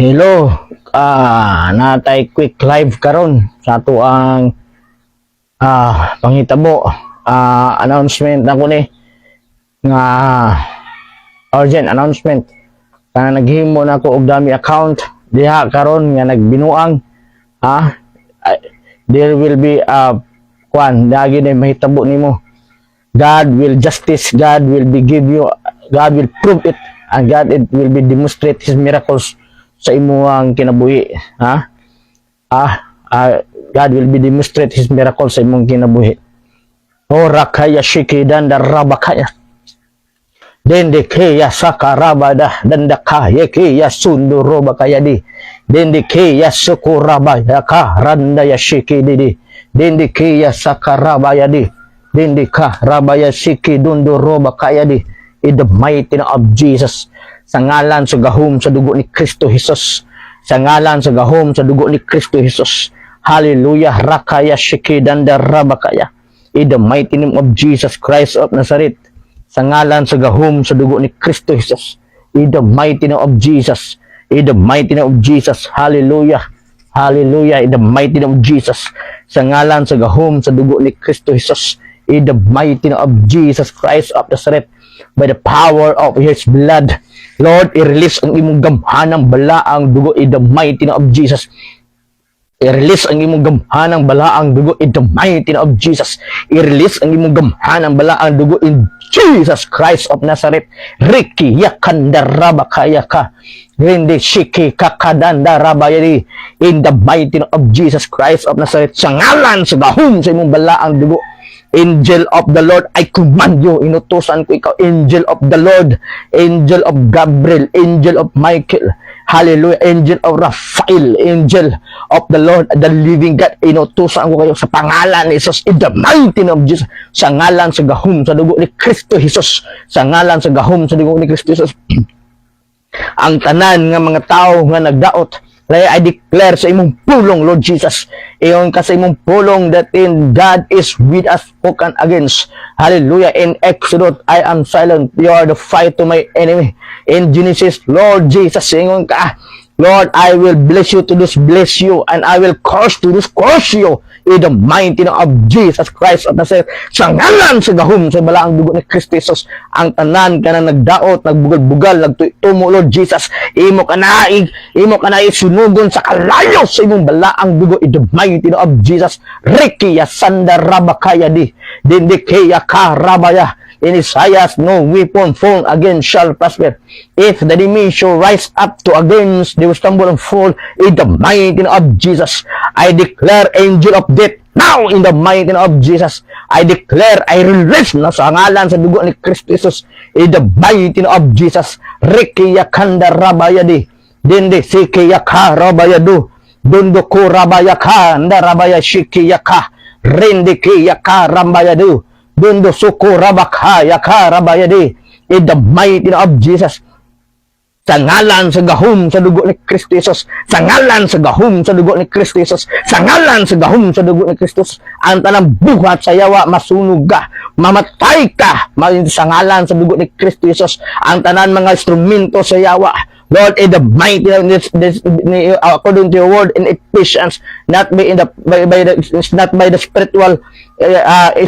Hello, natay quick live karon sa ato ang panghitabo announcement nako ni nga urgent announcement kana naghimo na ko og dami account diha karon nga nagbinuang there will be kwan dagi na mahitabo nimo. God will justice, God will God will prove it, and God it will be demonstrate His miracles sa imuang kinabuhi. God will be demonstrate His miracles sa imong kinabuhi. Rakaya shiki danda rabakaya dende keya sakarabada danda kaya keya sundu robakaya di dende keya sukurabaya ka randa ya shiki didi dende keya sakarabaya di dende ka rabaya shiki dundu robakaya di. In the mighty name of Jesus, sa ngalan sa gahom sa dugo ni Kristo Jesus, sa ngalan sa gahom sa dugo ni Kristo Jesus, hallelujah, rakaya shiki danda rabakaya. In the mighty name of Jesus Christ of Nazareth, sa ngalan sa gahom sa dugo ni Kristo Jesus, in the mighty name of Jesus, in the mighty name of Jesus, hallelujah, hallelujah, in the mighty name of Jesus, sa ngalan sa gahom sa dugo ni Kristo Jesus, in the mighty name of Jesus Christ of Nazareth, by the power of His blood, Lord, i-release ang imong gamhanang balaang dugo in the mighty name of Jesus. I-release ang imong gamhanang balaang dugo in the mighty name of Jesus. I-release ang imong gamhanang balaang dugo in Jesus Christ of Nazareth. Riki yakanda rabakaya ka. Rindi shiki kakadanda rabayari. In the mighty name of Jesus Christ of Nazareth. Sa ngalan sa gahom sa imong balaang dugo. Angel of the Lord, I command you, inutusan ko ikaw, angel of the Lord, angel of Gabriel, angel of Michael, hallelujah, angel of Raphael, angel of the Lord, the living God, inutusan ko kayo sa pangalan ni Jesus, in the mighty name of Jesus, sa ngalan sa gahom sa dugo ni Kristo Jesus, sa ngalan sa gahom sa dugo ni Kristo Jesus, ang tanan nga mga tao nga nagdaot, I declare sa imong pulong, Lord Jesus, iyon ka sa imong pulong that in God is with us, spoken against. Hallelujah. In Exodus, I am silent. You are the fight to my enemy. In Genesis, Lord Jesus, iyon ka, Lord, I will bless you to this bless you, and I will curse to this curse you. In the mighty name of Jesus Christ of Nazareth, sa ngalan sa gahom sa balaang dugo ni Kristo Jesus, ang tanan ka na nagdaot, nagbugal-bugal, nagtumo, Lord Jesus, imo ka na sunugon sa kalayo sa imong balaang dugo in the mighty name of Jesus. Rikiya sanda rabakaya di dindikeya karabaya. In Isaiah, no weapon formed against shall prosper. If the enemy shall rise up to against, they will stumble and fall. In the mighty name of Jesus, I declare angel of death now in the mighty name of Jesus. I declare, I release na sa ngalan sa dugo ni Kristo Jesus. In the mighty name of Jesus, Rikiya kanda rabaya di dindi sikiya ka rabaya du dundo ko rabaya ka nda rabaya shikiya ka rindi kiya ka rabaya du dundo suko rabakaya ka rabayadi. In the mighty name of Jesus, sa ngalan sa gahom sa dugo ni Kristo Jesus, sa ngalan sa gahom sa dugo ni Kristo Jesus, sa ngalan sa gahom sa dugo ni Kristo Jesus, ang tanang buhat sa yawa masunog ka, mamatay ka sa ngalan sa dugo ni Kristo Jesus. Ang tanan mga instrumento sa yawa, Lord, in the mighty name, according to your word in Ephesians, not by the spiritual,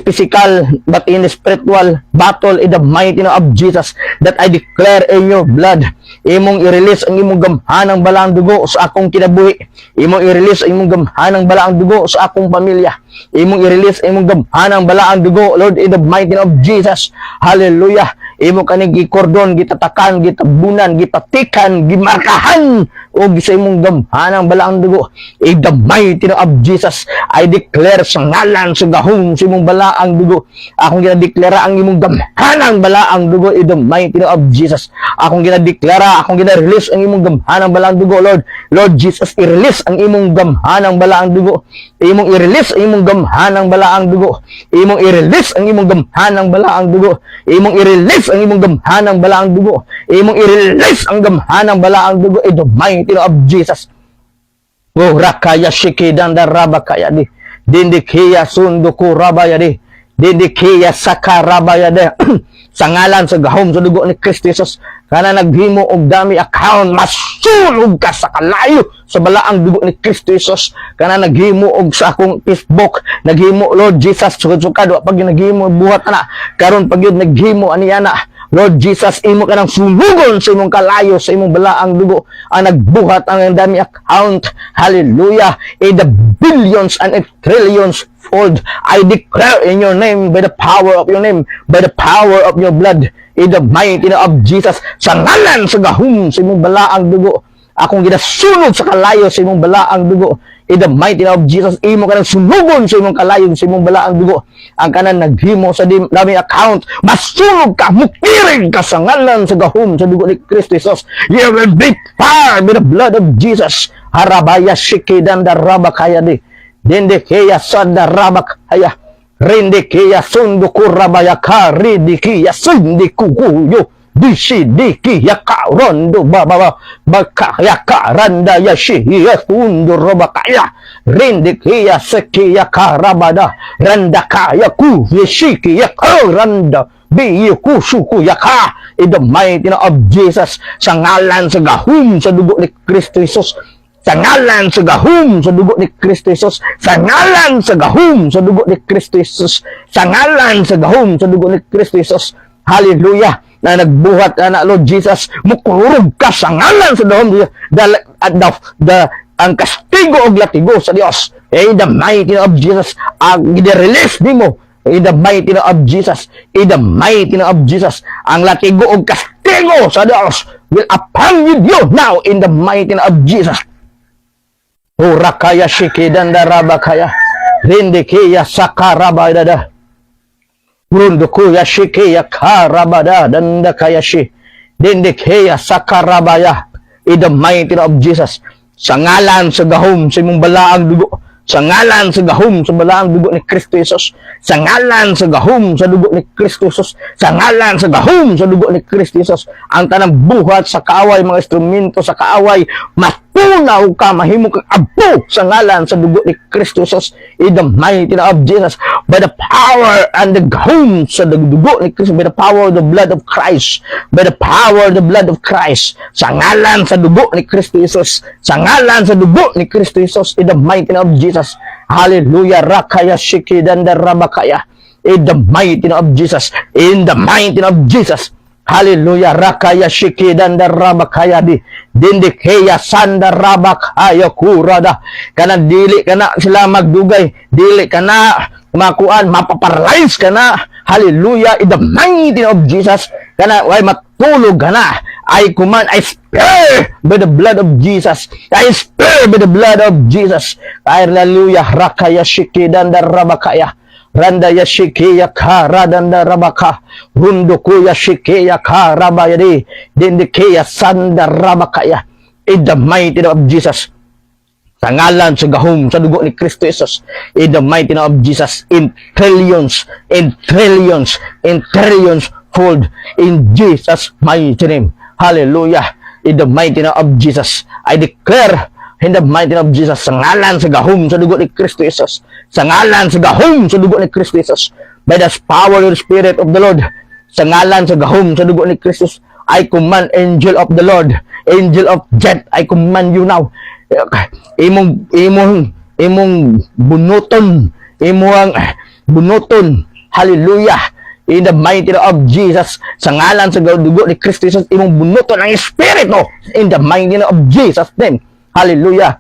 physical, but in the spiritual battle, in the mighty name of Jesus, that I declare in your blood, imong i-release ang imong gamhanang balaang dugo sa akong kinabuhi, imong i-release ang imong gamhanang balaang dugo sa akong pamilya, imong i-release ang imong gamhanang balaang dugo, Lord, in the mighty name of Jesus, hallelujah. Imo kaning gikordon, gitatakan, gitabunan, gipatikan, gimarkahan o sa imong gamhanang balaang dugo. In the mighty name of Jesus, I declare sa ngalan sa gahom sa imong balaang dugo, akong ginadeklara ang imong gamhanang balaang dugo in the mighty name of Jesus. Akong ginadeklara, akong gina-release ang imong gamhanang balaang dugo, Lord. Lord Jesus, i-release ang imong gamhanang balaang dugo. Imong i-release ang imong gamhanang balaang dugo. Imong i-release ang imong gamhanang balaang dugo. Imong i-release ang imong gamhanang balaang dugo. Imong i-release ang gamhanang balaang dugo in the mighty name of Jesus. O rakaya shiki danda rabakaya di dindikiya sunduku rabaya di dindikiya sakarabaya di sa ngalan sa gahom sa dugo ni Kristo Jesus, kana naghimo og dami account, masunog ka sa kalayo sa balaang dugo ni Kristo Jesus. Kana naghimo og sa akong Facebook, naghimo Lord Jesus sugad-sugad pag naghimo buhat na karon pag yun naghimo aniya na Lord Jesus, imo ka ng sumugon sa imong kalayo, sa imong balaang dugo, ang nagbuhat ang dami account. Hallelujah. In the billions and trillions fold, I declare in your name, by the power of your name, by the power of your blood, in the mighty name of Jesus, sa ngalan sa gahom sa imong balaang dugo, akong ginasunod sa kalayo sa imong balaang dugo. In the mighty name of Jesus, imo ka ng sunugon sa imong kalayo sa imong balaang dugo. Ang kanan naghimo sa dami account, masunog ka, mukirig ka sa ngalan sa gahom sa dugo ni Kristo Jesus. You will be fired by the blood of Jesus. Harabaya shikidan da rabakaya di. Dende keya sada rabakaya. Rende keya sundo kurabaya kari di keya sundi kukuyo. Dishi diki yaka rondo baba baka yaka randa yashi yakundo robakaya rende kaya seki yaka rabada randa kaya ku yashiki yaka randa biyu suku yaka. In the mighty name of Jesus, sa ngalan sa gahom sa dugo ni Kristo Jesus, sa ngalan sa gahom sa dugo ni Kristo Jesus, sa ngalan sa gahom sa dugo ni Kristo Jesus, sa ngalan sa gahom sa dugo ni Kristo Jesus. Hallelujah. Na nagbuhat na Lord Jesus, mukurog ka sa ngalan sa dahom ang kastigo og latigo sa Dios. In the mighty name of Jesus, ang i-release nimo in the mighty name of Jesus, in the mighty name of Jesus, ang latigo og kastigo sa Dios will upon you now in the mighty name of Jesus. Urakaya shikidan darabakaya rindikaya sakarabadada Rundukuya shikiya karabada dandakayashi dindikaya sakarabaya. In the mighty name of Jesus, sa ngalan sa gahom sa imong balaang dugo, sa ngalan sa gahom sa balaang dugo ni Kristo Jesus, sa ngalan sa gahom sa dugo ni Kristo Jesus, sa ngalan sa gahom sa dugo ni Kristo Jesus, ang tanang buhat sa kaaway, mga instrumento sa kaaway, matunaw ka, mahimo kang abo sa ngalan sa dugo ni Kristo Jesus. In the mighty name of Jesus, by the power and the gahom sa dugo ni Kristo, by the power of the blood of Christ, by the power of the blood of Christ, sa ngalan sa dugo ni Kristo Jesus, sa ngalan sa dugo ni Kristo Jesus, in the mighty name of Jesus. Hallelujah. Rakaya shikidanda rabakaya. In the mighty name of Jesus, in the mighty name of Jesus. Hallelujah. Rakaya shikidanda rabakaya di dindikeya sanda rabakaya kurada. Kana dili kana sila magdugay, dili kana makuan, mapaparalyze kana. Hallelujah. In the mighty name of Jesus, kana way matulog kana. I command, I spare by the blood of Jesus. I spare by the blood of Jesus. Hallelujah. Rakaya shikidanda rabakaya. Randa yashikiya ka radanda rabaka rundukuya shikiya ka rabayadi dindikeya sanda rabakaya. In the mighty name of Jesus, sa ngalan sa gahom sa dugo ni Kristo Jesus, in the mighty name of Jesus, in trillions fold, in Jesus mighty name. Hallelujah. In the mighty name of Jesus, I declare, in the mighty name of Jesus, sa ngalan sa gahom sa dugo ni Kristo Jesus, sa ngalan sa gahom sa dugo ni Kristo Jesus, by the power of the Spirit of the Lord, sa ngalan sa gahom sa dugo ni Kristo, I command angel of the Lord, angel of death, I command you now. Imong bunuton, hallelujah. In the mighty name of Jesus, sa ngalan sa dugo ni Kristo Jesus, imong bunuton ang Espiritu, in the mighty name of Jesus name. Hallelujah.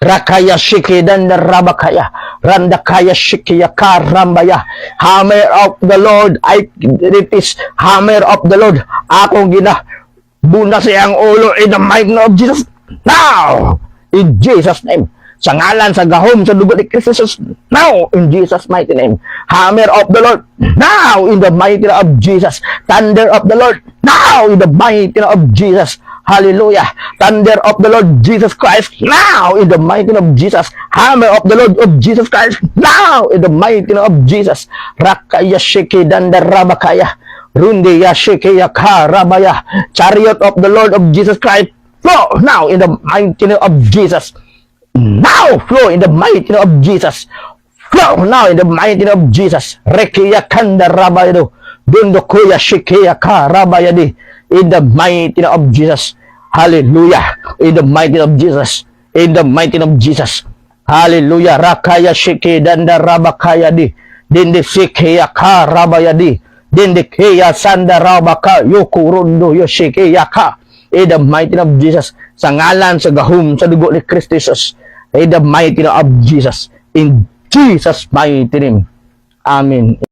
Rakaya shikidan rabakaya randakaya shikiya karambaya. Hammer of the Lord, it is hammer of the Lord. Akong ginabuna siyang ulo in the mighty name of Jesus now, in Jesus name. Sa ngalan sa gahom sa dugo ni Kristo Jesus now, in Jesus mighty name. Hammer of the Lord now, in the mighty name of Jesus. Thunder of the Lord now, in the mighty name of Jesus. Hallelujah. Thunder of the Lord Jesus Christ now, in the mighty name of Jesus. Hammer of the Lord of Jesus Christ now, in the mighty name of Jesus. Rakaya shiki danda rabakaya rundi yashiki yakarabaya. Chariot of the Lord of Jesus Christ flow now, in the mighty name of Jesus. Now flow in the mighty name of Jesus. Flow now in the mighty name of Jesus. Rekiya kanda rabaydo Dundokoya Shikia Karabayadi. In the mighty name of Jesus. Hallelujah. In the mighty name of Jesus. In the mighty name of Jesus. Hallelujah. Rakaya Shiki Danda Rabakayadi. Dinde Shikia Karabayadi. Dinde Kaya Sanda Rabaka Yokurundo Yoshiki Ka. In the mighty name of Jesus. Sa ngalan, sa gahum, sa dugo ni Kristo Jesus. In the mighty name of Jesus. In Jesus' mighty name. Amen.